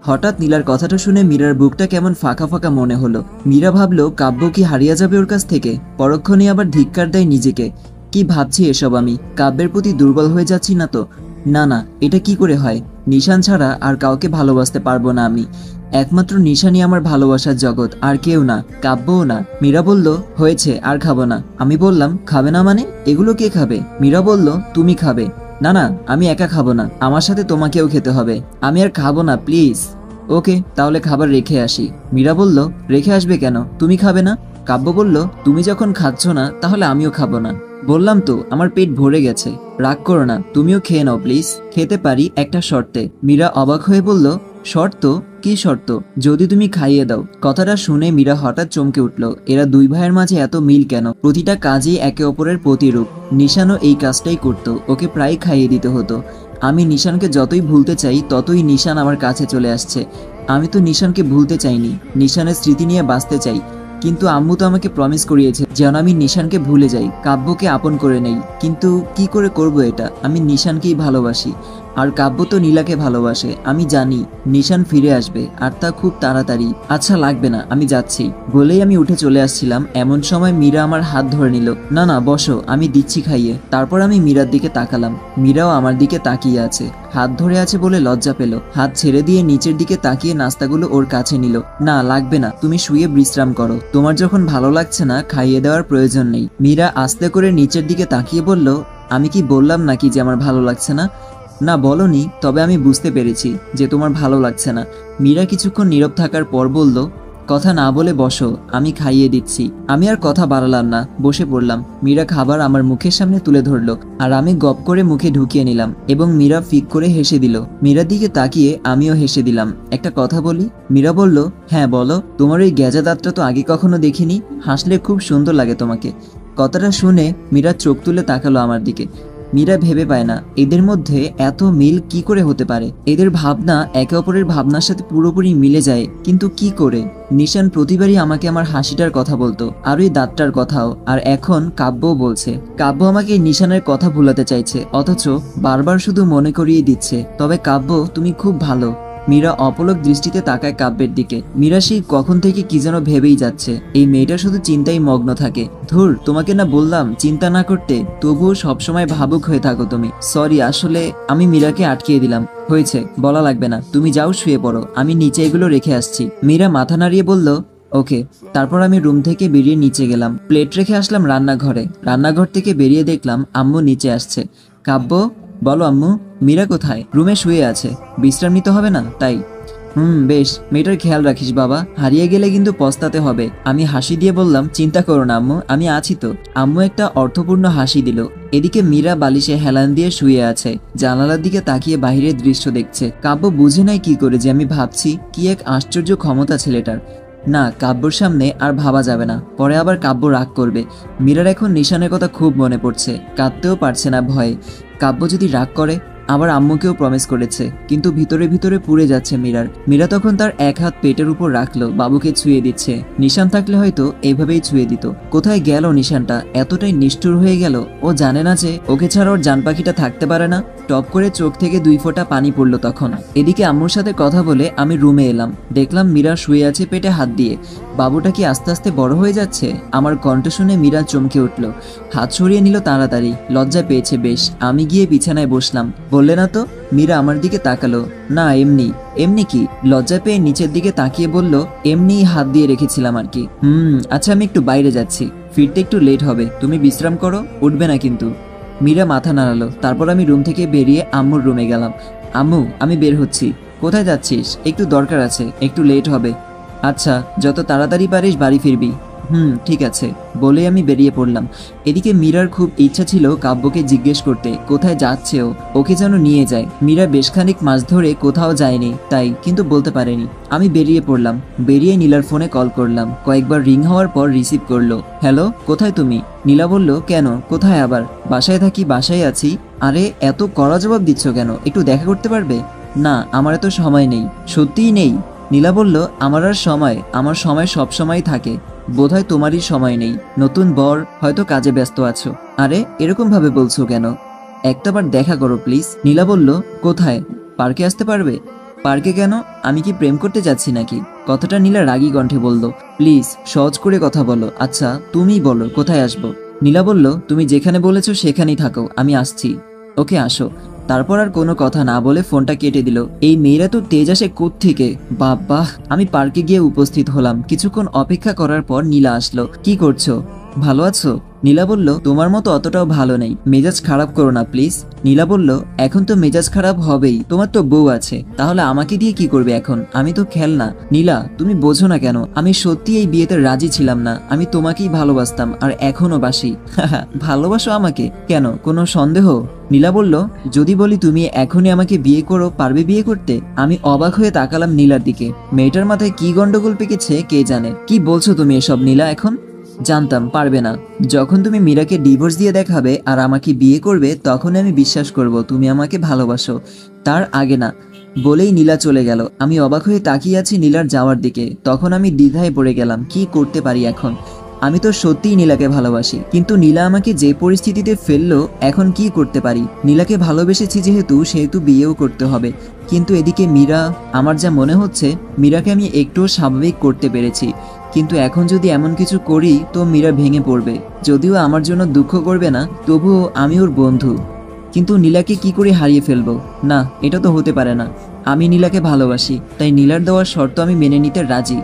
হঠাৎ নীলার কথাটা শুনে মীরার বুকটা কেমন ফাঁকা ফাঁকা মনে হলো। মীরা ভাবলো কাব্য কি হারিয়ে যাবে ওর কাছ থেকে, পরক্ষণে আবার ধিক্কার দেয় নিজেকে। কি ভাবছি এসব, আমি কাব্যের প্রতি দুর্বল হয়ে যাচ্ছি না তো? না না, এটা কি করে হয়? নিশান ছাড়া আর কাউকে ভালোবাসতে পারবো না আমি। একমাত্র নিশানই আমার ভালোবাসার জগৎ, আর কেউ না, কাব্যও না। মীরা বলল হয়েছে, আর খাবো না। আমি বললাম খাবে না মানে? এগুলো কে খাবে? মীরা বলল তুমি খাবে। না না, আমি একা খাবো না, আমার সাথে তোমাকেও খেতে হবে। আমি আর খাবো না প্লিজ। ওকে, তাহলে খাবার রেখে আসি। মীরা বলল রেখে আসবে কেন, তুমি খাবে না? কাব্য বলল তুমি যখন খাচ্ছ না তাহলে আমিও খাবো না। বললাম তো আমার পেট ভরে গেছে, রাগ করো না, তুমিও খেয়ে নাও প্লিজ। খেতে পারি একটা শর্তে। মীরা অবাক হয়ে বলল শর্ত? কি শর্ত? যদি তুমি খাইয়ে দাও। কথাটা শুনে মীরা হঠাৎ চমকে উঠল। এরা দুই ভাইয়ের মাঝে এত মিল কেন? প্রতিটা কাজেই একে অপরের প্রতিরূপ। নিশানও এই কাজটাই করত, ওকে প্রায় খাইয়ে দিতে হতো। আমি নিশানকে যতই ভুলতে চাই ততই নিশান আমার কাছে চলে আসছে। আমি তো নিশানকে ভুলতে চাইনি, নিশানের স্মৃতি নিয়ে বাঁচতে চাই। কিন্তু আম্মু তো আমাকে প্রমিস করিয়েছে যেন আমি নিশানকে ভুলে যাই, কাব্যকে আপন করে নেই। কিন্তু কি করে করব এটা? আমি নিশানকেই ভালোবাসি, আর কাব্য তো নীলাকে ভালোবাসে। আমি জানি নিশান ফিরে আসবে, আর তা খুব তাড়াতাড়ি। আচ্ছা লাগবে না, আমি যাচ্ছি। বলেই আমি উঠে চলে আসছিলাম, এমন সময় মীরা আমার হাত ধরে নিল। না না বসো, আমি দিচ্ছি খাইয়ে। তারপর আমি মীরার দিকে তাকালাম, মীরাও আমার দিকে তাকিয়ে আছে। হাত ধরে আছে বলে লজ্জা পেল। হাত ছেড়ে দিয়ে নিচের দিকে তাকিয়ে নাস্তাগুলো ওর কাছে নিল। না লাগবে না, তুমি শুয়ে বিশ্রাম করো, তোমার যখন ভালো লাগছে না খাইয়ে দেওয়ার প্রয়োজন নেই। মীরা আস্তে করে নিচের দিকে তাকিয়ে বলল আমি কি বললাম নাকি যে আমার ভালো লাগছে না? না বলনি, তবে আমি বুঝতে পেরেছি যে তোমার ভালো লাগছে না। মীরা কিছুক্ষণ নীরব থাকার পর বলল কথা না বলে বসো, আমি খাইয়ে দিচ্ছি। আমি আর কথা বাড়ালাম না, বসে পড়লাম। মীরা খাবার আমার মুখের সামনে তুলে ধরলো, আর আমি গপ করে মুখে ঢুকিয়ে নিলাম, এবং মীরা ফিক করে হেসে দিল। মীরার দিকে তাকিয়ে আমিও হেসে দিলাম। একটা কথা বলি? মীরা বলল হ্যাঁ বলো। তোমার ওই গেজা দাঁতটা তো আগে কখনো দেখিনি, হাসলে খুব সুন্দর লাগে তোমাকে। কথাটা শুনে মীরা চোখ তুলে তাকালো আমার দিকে। মীরা ভেবে পায় না এদের মধ্যে এত মিল কি করে হতে পারে। এদের ভাবনা একে অপরের ভাবনার সাথে পুরোপুরি মিলে যায়, কিন্তু কি করে? নিশান প্রতিবারই আমাকে আমার হাসিটার কথা বলতো, আর ওই দাঁতটার কথাও, আর এখন কাব্যও বলছে। কাব্য আমাকে নিশানের কথা ভুলাতে চাইছে, অথচ বারবার শুধু মনে করিয়ে দিচ্ছে তবে কাব্য তুমি খুব ভালো। মীরা অপলক দৃষ্টিতে তাকায় কাব্যের দিকে। মীরা সেই কখন থেকে কি যেন ভেবেই যাচ্ছে, এই মেয়েটা শুধু চিন্তায় মগ্ন থাকে। ধুর, তোমাকে না বললাম চিন্তা না করতে, তবুও সবসময় ভাবুক হয়ে থাকো তুমি। সরি, আসলে আমি মীরাকে আটকিয়ে দিলাম। হয়েছে, বলা লাগবে না, তুমি যাও শুয়ে পড়ো, আমি নিচে এগুলো রেখে আসছি। মীরা মাথা নাড়িয়ে বলল ওকে। তারপর আমি রুম থেকে বেরিয়ে নিচে গেলাম, প্লেট রেখে আসলাম রান্নাঘরে। রান্নাঘর থেকে বেরিয়ে দেখলাম আম্মু নিচে আসছে। কাব্য, বলো আম্মু। মীরা কোথায়? রুমে শুয়ে আছে, বিশ্রাম নিতে হবে না তাই? বেশ, মেয়েটার খেয়াল রাখিস বাবা, হারিয়ে গেলে কিন্তু পস্তাতে হবে। আমি হাসি দিয়ে বললাম চিন্তা করো না আম্মু, আমি আছি তো। আম্মু একটা অর্থপূর্ণ হাসি দিল। এদিকে মীরা বালিশে হেলান দিয়ে শুয়ে আছে, জানালার দিকে তাকিয়ে বাহিরের দৃশ্য দেখছে। কাব্য বুঝে নাই কি করে যে আমি ভাবছি। কি এক আশ্চর্য ক্ষমতা ছেলেটার। না, কাব্যর সামনে আর ভাবা যাবে না, পরে আবার কাব্য রাগ করবে। মীরার এখন নিশানের কথা খুব মনে পড়ছে, কাঁদতেও পারছে না ভয়ে। কাব্য যদি রাগ করে, আবার আম্মুকেও প্রমিস করেছে, কিন্তু ভিতরে ভিতরে পুড়ে যাচ্ছে মীরার। মীরা তখন তার এক হাত পেটের উপর রাখলো, বাবুকে ছুঁয়ে দিচ্ছে। নিশান থাকলে হয়তো এভাবেই ছুঁয়ে দিত। কোথায় গেল নিশানটা? এতটাই নিষ্ঠুর হয়ে গেল, ও জানে না যে ওকে ছাড়া ওর জান পাখিটা থাকতে পারে না। টপ করে চোখ থেকে 2 ফোঁটা পানি পড়লো তখন। এদিকে আম্মুর সাথে কথা বলে আমি রুমে এলাম, দেখলাম মীরা শুয়ে আছে পেটে হাত দিয়ে। বাবুটা কি আস্তে আস্তে বড় হয়ে যাচ্ছে? আমার কণ্ঠ শুনে মীরা চমকে উঠল, হাত সরিয়ে নিল তাড়াতাড়ি, লজ্জা পেয়েছে বেশ। আমি গিয়ে বিছানায় বসলাম। বললে না তো? মীরা আমার দিকে তাকালো। না এমনি। এমনি কি? লজ্জা পেয়ে নিচের দিকে তাকিয়ে বলল এমনিই হাত দিয়ে রেখেছিলাম আর কি। আচ্ছা, আমি একটু বাইরে যাচ্ছি, ফিরতে একটু লেট হবে, তুমি বিশ্রাম করো, উঠবে না কিন্তু। মীরা মাথা নাড়ালো। তারপর আমি রুম থেকে বেরিয়ে আম্মুর রুমে গেলাম। আম্মু, আমি বের হচ্ছি। কোথায় যাচ্ছিস? একটু দরকার আছে, একটু লেট হবে। আচ্ছা, যত তাড়াতাড়ি পারিস বাড়ি ফিরবি। ঠিক আছে, বলে আমি বেরিয়ে পড়লাম। এদিকে মীরার খুব ইচ্ছা ছিল কাব্যকে জিজ্ঞেস করতে কোথায় যাচ্ছে ও, ওকে যেন নিয়ে যায়। মীরা বেশ খানিক মাস ধরে কোথাও যায়নি তাই, কিন্তু বলতে পারেনি। আমি বেরিয়ে পড়লাম। বেরিয়ে নীলার ফোনে কল করলাম। কয়েকবার রিং হওয়ার পর রিসিভ করলো। হ্যালো, কোথায় তুমি? নীলা বলল কেন, কোথায় আবার? বাসায় থাকি, বাসায় আছি। আরে এত কড়া জবাব দিচ্ছ কেন? একটু দেখা করতে পারবে? না, আমার এত সময় নেই। সত্যিই নেই? নীলা বলল আমার সময় সব সময় থাকে, বোধহয় তোমারই সময় নেই। নতুন বর, হয়তো কাজে ব্যস্ত আছো। আরে এরকম ভাবে বলছো কেন? একটাবার দেখা করো প্লিজ। নীলা বলল কোথায়? পার্কে আসতে পারবে? পার্কে কেন? আমি কি প্রেম করতে যাচ্ছি নাকি? কথাটা নীলা রাগী কণ্ঠে বলল। প্লিজ সহজ করে কথা বলো। আচ্ছা তুমিই বলো কোথায় আসবো? নীলা বলল, তুমি যেখানে বলেছো সেখানেই থাকো, আমি আসছি। ওকে আসো। তারপর আর কোনো কথা না বলে ফোনটা কেটে দিল। এই মেয়েরা তো তেজ আসে কোত্থেকে? বাহ! আমি পার্কে গিয়ে উপস্থিত হলাম। কিছুক্ষণ অপেক্ষা করার পর নীলা আসলো। কি করছো? ভালো আছো? নীলা বলল, তোমার মতো অতটাও ভালো নেই, মেজাজ খারাপ করো না প্লিজ। নীলা বলল, এখন তো মেজাজ খারাপ হবেই, তোমার তো বউ আছে, তাহলে আমাকে দিয়ে কি করবে এখন? আমি তো খেলনা। নীলা তুমি বোঝো না কেন? আমি সত্যি এই বিয়েতে রাজি ছিলাম না। আমি তোমাকেই ভালোবাসতাম আর এখনো বাসি। ভালোবাসো আমাকে? কেন, কোনো সন্দেহ? নীলা বলল, যদি বলি তুমি এখনই আমাকে বিয়ে করো, পারবে বিয়ে করতে? আমি অবাক হয়ে তাকালাম নীলার দিকে। মেয়েটার মাথায় কি গন্ডগোল পেকেছে কে জানে। কি বলছো তুমি এসব নীলা? এখন জানতাম পারবে না। যখন তুমি মীরাকে ডিভোর্স দিয়ে দেখাবে আর আমাকে বিয়ে করবে, তখন আমি বিশ্বাস করব তুমি আমাকে ভালোবাসো, তার আগে না। বলেই নীলা চলে গেল। আমি অবাক হয়ে তাকিয়ে আছি নীলার যাওয়ার দিকে। তখন আমি দ্বিধায় পড়ে গেলাম, কি করতে পারি এখন? আমি তো সত্যিই নীলাকে ভালোবাসি, কিন্তু নীলা আমাকে যে পরিস্থিতিতে ফেললো, এখন কি করতে পারি? নীলাকে ভালোবেসেছি সেহেতু বিয়েও করতে হবে। কিন্তু এদিকে মীরা, আমার যা মনে হচ্ছে মীরাকে আমি একটুও স্বাভাবিক করতে পেরেছি, কিন্তু এখন যদি এমন কিছু করি তো মীরা ভেঙে পড়বে। যদিও আমার জন্য দুঃখ করবে না, তবুও আমি ওর বন্ধু। কিন্তু নীলাকে কি করে হারিয়ে ফেলবো? না, এটা তো হতে পারে না। আমি নীলাকে ভালোবাসি, তাই নীলার দেওয়ার শর্ত আমি মেনে নিতে রাজি।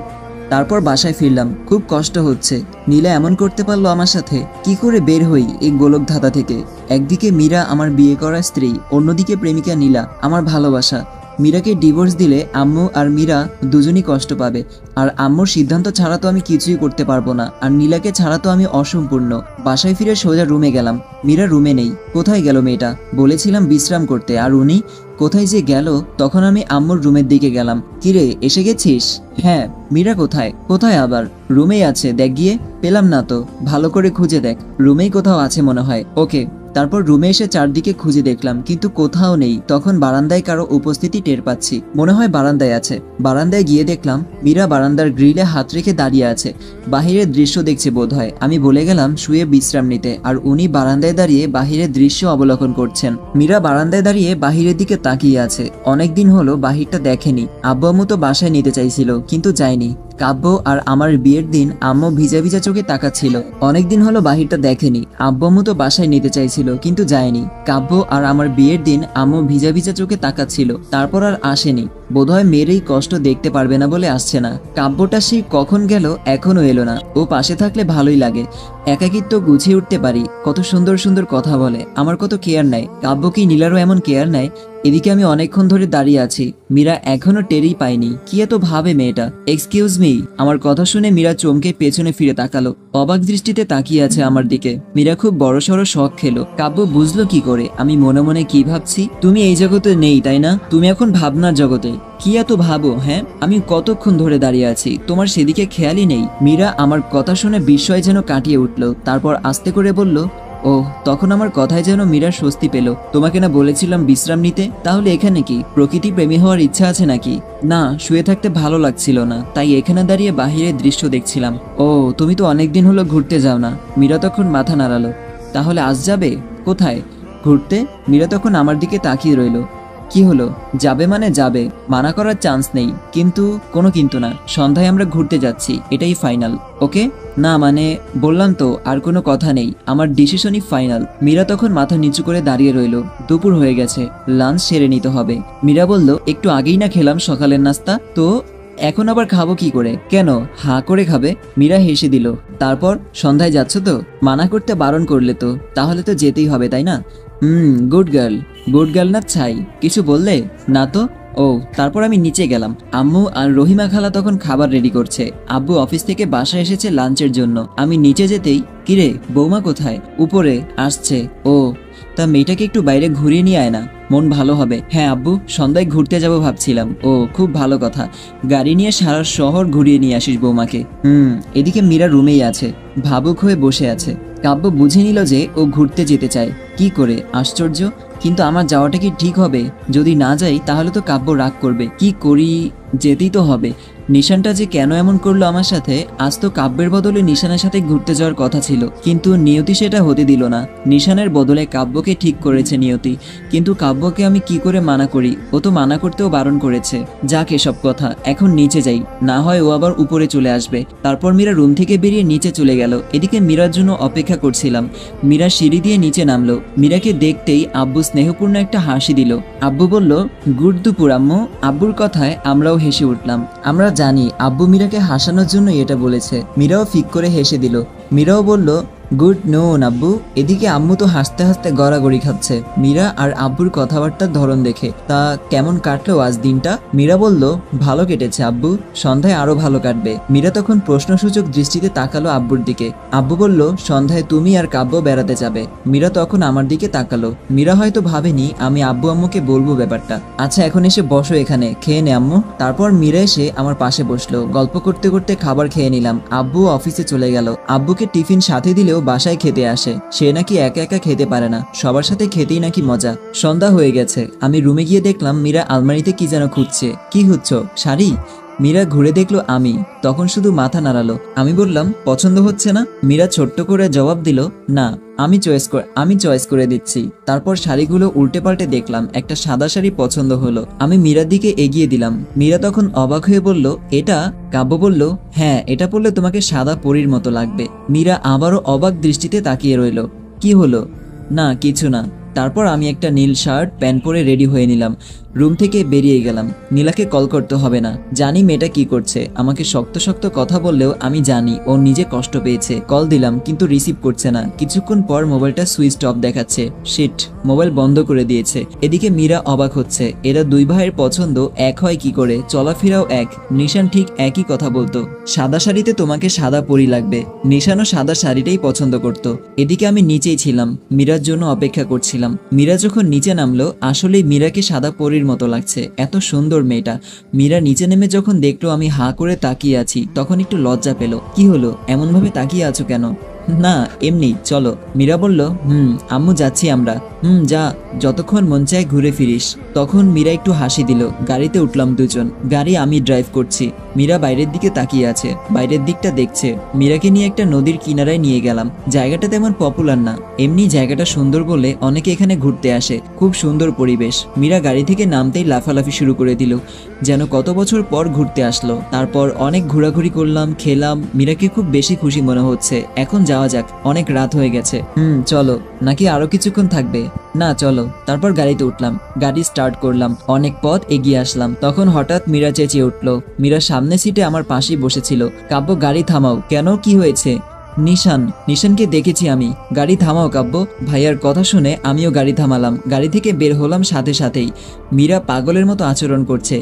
তারপর বাসায় ফিরলাম, খুব কষ্ট হচ্ছে। নীলা এমন করতে পারলো আমার সাথে। কি করে বের হই এই গোলকধাঁধা থেকে? একদিকে মীরা আমার বিয়ে করা স্ত্রী, অন্যদিকে প্রেমিকা নীলা, আমার ভালোবাসা। মীরাকে ডিভোর্স দিলে আম্মু আর মীরা দুজনই কষ্ট পাবে, আর আম্মুর সিদ্ধান্ত ছাড়া তো আমি কিছুই করতে পারবো না, আর নীলাকে ছাড়া তো আমি অসম্পূর্ণ। বাসায় ফিরে সোজা রুমে গেলাম। মীরা রুমে নেই। কোথায় গেল মেয়েটা? বলেছিলাম বিশ্রাম করতে, আর উনি কোথায় যে গেল? তখন আমি আম্মুর রুমের দিকে গেলাম। কিরে, এসে গেছিস? হ্যাঁ। মীরা কোথায়? কোথায় আবার? রুমেই আছে, দেখ গিয়ে। পেলাম না তো, ভালো করে খুঁজে দেখ, রুমেই কোথাও আছে মনে হয়। ওকে। তারপর রুমে এসে চারদিকে খুঁজে দেখলাম, কিন্তু কোথাও নেই। তখন বারান্দায় কারো উপস্থিতি টের পাচ্ছি, মনে হয় বারান্দায় আছে। বারান্দায় গিয়ে দেখলাম মীরা বারান্দার গ্রিলে হাত রেখে দাঁড়িয়ে আছে, বাহিরের দৃশ্য দেখছে বোধহয়। আমি বলে গেলাম শুয়ে বিশ্রাম নিতে, আর উনি বারান্দায় দাঁড়িয়ে বাহিরের দৃশ্য অবলোকন করছেন। মীরা বারান্দায় দাঁড়িয়ে বাহিরের দিকে তাকিয়ে আছে। অনেকদিন হলো বাহিরটা দেখেনি। আব্বু আম্মু তো বাসায় নিতে চাইছিল, কিন্তু যায়নি। কাব্য আর আমার বিয়ের দিন আম্মু ভিজা ভিজা চোখে তাকাচ্ছিল। অনেকদিন হলো বাহিরটা দেখেনি। আব্বু আম্মু তো বাসায় নিতে চাইছিল, কিন্তু যায়নি। কাব্য আর আমার বিয়ের দিন আম্মু ভিজা ভিজা চোখে তাকাচ্ছিল, তারপর আর আসেনি। বোধহয় মেয়ের এই কষ্ট দেখতে পারবে না বলে আসছে না। কাব্যটা সেই কখন গেল, এখনো এলো না। ও পাশে থাকলে ভালোই লাগে, একাকিত্ব গুছিয়ে উঠতে পারি। কত সুন্দর সুন্দর কথা বলে, আমার কত কেয়ার নেয়। কাব্য কি নীলারও এমন কেয়ার নেয়? এদিকে আমি অনেকক্ষণ ধরে দাঁড়িয়ে আছি, মীরা এখনো টেরই পাইনি। কি এত ভাবে মেয়েটা? Excuse me. আমার কথা শুনে মীরা চমকে পেছনে ফিরে তাকালো, অবাক দৃষ্টিতে তাকিয়ে আছে আমার দিকে। মীরা খুব বড়সড় শখ খেলো। কাব্য বুঝলো কি করে আমি মনে মনে কি ভাবছি? তুমি এই জগতে নেই, তাই না? তুমি এখন ভাবনার জগতে। কি এত ভাবো? হ্যাঁ, আমি কতক্ষণ ধরে দাঁড়িয়ে আছি, তোমার সেদিকে খেয়ালই নেই? মীরা আমার কথা শুনে বিস্ময় যেন কাটিয়ে উঠলো, তারপর আস্তে করে বলল, ও। তখন আমার কথায় যেন মীরার স্বস্তি পেল। তোমাকে না বলেছিলাম বিশ্রাম নিতে? তাহলে এখানে কি প্রকৃতি প্রেমী হওয়ার ইচ্ছা আছে নাকি? না, শুয়ে থাকতে ভালো লাগছিল না, তাই এখানে দাঁড়িয়ে বাহিরের দৃশ্য দেখছিলাম। ও, তুমি তো অনেকদিন হলো ঘুরতে যাও না। মীরা তখন মাথা নাড়ালো। তাহলে আজ যাবে? কোথায়? ঘুরতে। মীরা তখন আমার দিকে তাকিয়ে রইল। কি হলো? যাবে মানে যাবে, মানা করার চান্স নেই। কিন্তু কোনো কিন্তু না, সন্ধ্যায় আমরা ঘুরতে যাচ্ছি, এটাই ফাইনাল। ওকে? না মানে, বললাম তো, আর কোনো কথা নেই, আমার ডিসিশনই ফাইনাল। মীরা তখন মাথা নিচু করে দাঁড়িয়ে রইল। দুপুর হয়ে গেছে, লাঞ্চ সেরে নিতে হবে। মীরা বলল, একটু আগেই না খেলাম সকালের নাস্তা, তো এখন আবার খাবো কি করে? কেন, হাঁ করে খাবে? মীরা হেসে দিল। তারপর, সন্ধ্যায় যাচ্ছ তো? মানা করতে বারণ করলে তো, তাহলে তো যেতেই হবে, তাই না? Good girl. গুড গার্ল না ছাই, কিছু বললে না তো? ও। তারপর আমি নিচে গেলাম। আম্মু আর রহিমা খালা তখন খাবার রেডি করছে। আব্বু অফিস থেকে বাসায় এসেছে লাঞ্চের জন্য। আমি নিচে যেতেই, কিরে বৌমা কোথায়? উপরে আসছে। ও, তা মেয়েটাকে একটু বাইরে ঘুরিয়ে নিয়ে আয় না, মন ভালো হবে। হ্যাঁ আব্বু, সন্ধ্যায় ঘুরতে যাব ভাবছিলাম। ও, খুব ভালো কথা, গাড়ি নিয়ে সারা শহর ঘুরিয়ে নিয়ে আসিস বৌমাকে। এদিকে মীরা রুমেই আছে, ভাবুক হয়ে বসে আছে। কাব্য বুঝে নিল যে ও ঘুরতে যেতে চায়। কি করে? আশ্চর্য, কিন্তু আমার যাওয়াটা কি ঠিক হবে? যদি না যাই তাহলে তো কাব্য রাগ করবে। কি করি? যেতেই তো হবে। নিশানটা যে কেন এমন করলো আমার সাথে? আজ তো কাব্যের বদলে নিশানের সাথে ঘুরতে যাওয়ার কথা ছিল, কিন্তু নিয়তি সেটা হতে দিল না। নিশানের বদলে কাব্যকে ঠিক করেছে নিয়তি, কিন্তু কাব্যকে আমি কি করে মানা করি? ও তো মানা করতেও বারণ করেছে। যাক এসব কথা, এখন নিচে যাই, না হয় ও আবার উপরে চলে আসবে। তারপর মীরা রুম থেকে বেরিয়ে নিচে চলে গেল। এদিকে মীরার জন্য অপেক্ষা করছিলাম। মীরা সিঁড়ি দিয়ে নিচে নামলো। মীরাকে দেখতেই আব্বু স্নেহপূর্ণ একটা হাসি দিল। আব্বু বলল, গুড দুপুর আম্মু। আব্বুর কথায় আমরাও হেসে উঠলাম। আমরা জানি আব্বু মীরাকে হাসানোর জন্য এটা বলেছে। মীরাও ফিক করে হেসে দিল। মীরাও বলল, গুড নুন আব্বু। এদিকে আম্মু তো হাসতে হাসতে গড়াগড়ি খাচ্ছে মীরা আর আব্বুর কথাবার্তার ধরন দেখে। তা কেমন কাটলো আজ দিনটা? মীরা বলল, ভালো কেটেছে আব্বু, সন্ধ্যায় আরো ভালো কাটবে। মীরা তখন প্রশ্নসূচক দৃষ্টিতে তাকালো আব্বুর দিকে। আব্বু বলল, সন্ধ্যায় তুমি আর কাব্য বেড়াতে যাবে। মীরা তখন আমার দিকে তাকালো। মীরা হয়তো ভাবেনি আমি আব্বু আম্মুকে বলবো ব্যাপারটা। আচ্ছা এখন এসে বসো এখানে, খেয়ে নে আম্মু। তারপর মীরা এসে আমার পাশে বসলো। গল্প করতে করতে খাবার খেয়ে নিলাম। আব্বু অফিসে চলে গেল। আব্বুকে টিফিন সাথে দিলেও বাসায় খেতে আসে। সে নাকি একা একা খেতে পারে না, সবার সাথে খেতেই নাকি মজা। সন্ধ্যা হয়ে গেছে। আমি রুমে গিয়ে দেখলাম মীরা আলমারিতে কি যেন খুঁজছে। কি খুঁজছো? শাড়ি? মীরা ঘুরে দেখলো আমি, তখন শুধু মাথা নাড়ালো। আমি বললাম, পছন্দ হচ্ছে না? মীরা ছোট্ট করে জবাব দিল, না, আমি চয়েস করে দিচ্ছি। তারপর শাড়িগুলো উল্টে পাল্টে দেখলাম, একটা সাদা শাড়ি পছন্দ হলো। আমি মীরার দিকে এগিয়ে দিলাম। মীরা তখন অবাক হয়ে বলল, এটা? কাব্য বলল, হ্যাঁ, এটা পরলে তোমাকে সাদা পরীর মতো লাগবে। মীরা আবারও অবাক দৃষ্টিতে তাকিয়ে রইল। কি হলো? না, কিছু না। তারপর আমি একটা নীল শার্ট প্যান্ট পরে রেডি হয়ে নিলাম। রুম থেকে বেরিয়ে গেলাম। নীলাকে কল করতে হবে না। জানি মেয়েটা কি করছে। আমাকে শক্ত শক্ত কথা বললেও আমি জানি ও নিজে কষ্ট পেয়েছে। কল দিলাম কিন্তু রিসিভ করছে না। কিছুক্ষণ পর মোবাইলটা সুইচ অফ দেখাচ্ছে। শিট, মোবাইল বন্ধ করে দিয়েছে। এদিকে মীরা অবাক হচ্ছে, এরা দুই ভাইয়ের পছন্দ এক হয় কি করে? চলাফেরাও এক। নিশান ঠিক একই কথা বলতো, সাদা শাড়িতে তোমাকে সাদা পরি লাগবে। নিশানও সাদা শাড়িটাই পছন্দ করত। এদিকে আমি নিচেই ছিলাম, মীরার জন্য অপেক্ষা করছিলাম। মীরা যখন নিচে নামলো, আসলেই মীরাকে সাদা পরীর মতো লাগছে। এত সুন্দর মেয়েটা। মীরা নিচে নেমে যখন দেখলো আমি হাঁ করে তাকিয়ে আছি, তখন একটু লজ্জা পেল। কি হলো, এমন ভাবে তাকিয়ে আছো কেন? না, এমনি, চলো। মীরা বলল, আম্মু যাচ্ছি আমরা। যা, যতক্ষণ মন চায় ঘুরে ফিরিস। তখন মীরা একটু হাসি দিল। গাড়িতে উঠলাম দুজন। গাড়ি আমি ড্রাইভ করছি। মীরা বাইরের দিকে তাকিয়ে আছে, বাইরের দিকটা দেখছে। মীরাকে নিয়ে একটা নদীর কিনারায় নিয়ে গেলাম। জায়গাটা তেমন পপুলার না, এমনি জায়গাটা সুন্দর বলে অনেকে এখানে ঘুরতে আসে। খুব সুন্দর পরিবেশ। মীরা গাড়ি থেকে নামতেই লাফালাফি শুরু করে দিল, যেন কত বছর পর ঘুরতে আসলো। তারপর অনেক ঘোরাঘুরি করলাম, খেলাম। মীরাকে খুব বেশি খুশি মনে হচ্ছে। এখন যাওয়া যাক, অনেক রাত হয়ে গেছে। চলো। নাকি আরো কিছুক্ষণ থাকবে? না, চলো। তারপর গাড়িতে উঠলাম, গাড়ি স্টার্ট করলাম। অনেক পথ এগিয়ে আসলাম। তখন হঠাৎ মীরা চেঁচিয়ে উঠলো। মীরা সামনে সিটে আমার পাশেই বসেছিল। কাব্য, গাড়ি থামাও। কেন, কি হয়েছে? নিশানকে দেখেছি আমি। গাড়ি থামাও কাব্য। ভাইয়ার কথা শুনে আমিও গাড়ি থামালাম। গাড়ি থেকে বের হলাম সাথে সাথেই। মীরা পাগলের মতো আচরণ করছে।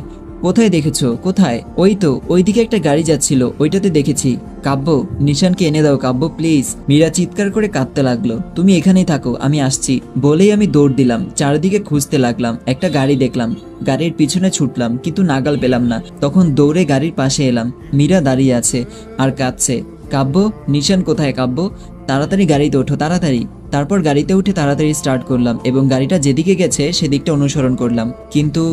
কোথায় দেখেছো? কোথায়? ওই তো, ওইদিকে একটা গাড়ি যাচ্ছিল, ওইটাতে দেখেছি। কাব্য, নিশানকে এনে দাও কাব্য, প্লিজ। মীরা চিৎকার করে কাঁদতে লাগলো। তুমি এখানেই থাকো, আমি আসছি। বলেই আমি দৌড় দিলাম। চারিদিকে খুঁজতে লাগলাম। একটা গাড়ি দেখলাম, গাড়ির পিছনে ছুটলাম, কিন্তু নাগাল পেলাম না। তখন দৌড়ে গাড়ির পাশে এলাম। মীরা দাঁড়িয়ে আছে আর কাঁদছে। কাব্য, নিশান কোথায়? কাব্য, তাড়াতাড়ি গাড়িতে ওঠো, তাড়াতাড়ি। তারপর গাড়িতে উঠে তাড়াতাড়ি স্টার্ট করলাম এবং গাড়িটা যেদিকে গেছে সেদিকটা অনুসরণ করলাম। কিন্তু